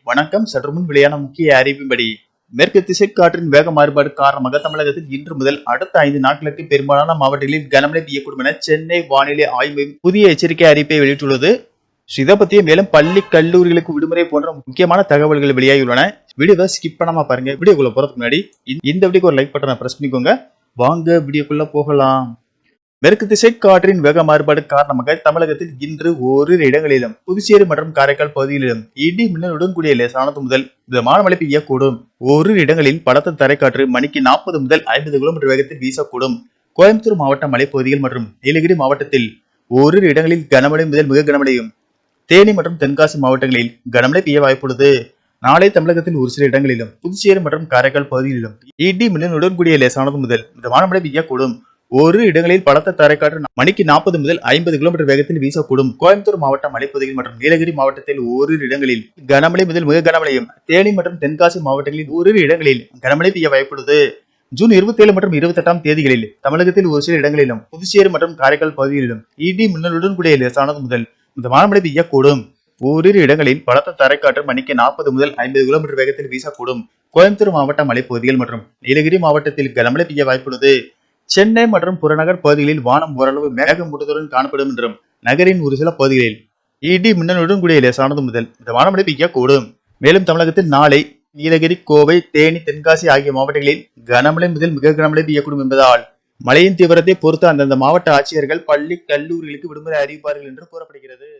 வணக்கம். சற்று முன் வெளியான முக்கிய அறிவின்படி மேற்கு திசை காற்றின் வேக மாறுபாடு காரணமாக தமிழகத்தில் இன்று முதல் அடுத்த 5 நாட்களுக்கு பெரும்பாலான மாவட்டங்களில் கனமழை பெய்யக்கூடும் என சென்னை வானிலை ஆய்வு மையம் புதிய எச்சரிக்கை அறிவிப்பை வெளியிட்டுள்ளது. இதை பற்றிய மேலும் பள்ளி கல்லூரிகளுக்கு விடுமுறை போன்ற முக்கியமான தகவல்கள் வெளியாகியுள்ளன. வீடியோவை ஸ்கிப் பண்ணாம பாருங்க. வீடியோக்குள்ள போறதுக்கு முன்னாடி இந்த வீடியோக்கு ஒரு லைக் பட்டனை பிரஸ் பண்ணிக்கோங்க. வாங்க வீடியோக்குள்ள போகலாம். மேற்கு திசை காற்றின் வேக மாறுபாடு காரணமாக தமிழகத்தில் இன்று ஓரிரு இடங்களிலும் புதுச்சேரி மற்றும் காரைக்கால் பகுதிகளிலும் இடி மின்னலுடன் கூடிய லேசானது முதல் மிதமான மழை பெய்யக்கூடும். ஓரிரு இடங்களில் பலத்த தரைக்காற்று மணிக்கு 40 முதல் 50 கிலோமீட்டர் வேகத்தில் வீசக்கூடும். கோயம்புத்தூர் மாவட்ட மலைப்பகுதிகள் மற்றும் நீலகிரி மாவட்டத்தில் ஓரிரு இடங்களில் கனமழை முதல் மிக கனமழையும், தேனி மற்றும் தென்காசி மாவட்டங்களில் கனமழை பெய்ய வாய்ப்புள்ளது. நாளை தமிழகத்தில் ஒரு சில இடங்களிலும் புதுச்சேரி மற்றும் காரைக்கால் பகுதிகளிலும் இடி மின்னலுடன் கூடிய லேசானது முதல் மிதமான மழை பெய்யக்கூடும். ஒரு இடங்களில் பலத்த தரைக்காற்று மணிக்கு 40 முதல் 50 கிலோமீட்டர் வேகத்தில் வீசக்கூடும். கோயம்புத்தூர் மாவட்ட மலைப்பகுதிகள் மற்றும் நீலகிரி மாவட்டத்தில் ஓரிரு இடங்களில் கனமழை முதல் மிக கனமழையும், தேனி மற்றும் தென்காசி மாவட்டங்களில் ஓரிரு இடங்களில் கனமழை பெய்ய வாய்ப்புள்ளது. ஜூன் 27 மற்றும் 28 தேதிகளில் தமிழகத்தில் ஒரு சில இடங்களிலும் புதுச்சேரி மற்றும் காரைக்கால் பகுதிகளிலும் இடி மின்னலுடன் கூடிய லேசானது முதல் மிதமான மழை பெய்யக்கூடும். ஓரிரு இடங்களில் பலத்த தரைக்காற்று மணிக்கு 40 முதல் 50 கிலோமீட்டர் வேகத்தில் வீசக்கூடும். கோயம்புத்தூர் மாவட்ட மலைப்பகுதிகள் மற்றும் நீலகிரி மாவட்டத்தில் கனமழை பெய்ய வாய்ப்புள்ளது. சென்னை மற்றும் புறநகர் பகுதிகளில் வானம் ஓரளவு மேகமூட்டத்துடன் காணப்படும் என்றும் நகரின் ஒரு சில பகுதிகளில் இடி மின்னலுடன் கூடிய லேசானது முதல் மிதமான மழை பெய்யக்கூடும். மேலும் தமிழகத்தில் நாளை நீலகிரி, கோவை, தேனி, தென்காசி ஆகிய மாவட்டங்களில் கனமழை முதல் மிக கனமழை பெய்யக்கூடும் என்பதால் மழையின் தீவிரத்தை பொறுத்து அந்தந்த மாவட்ட ஆட்சியர்கள் பள்ளி கல்லூரிகளுக்கு விடுமுறை அறிவிப்பார்கள் என்று கூறப்படுகிறது.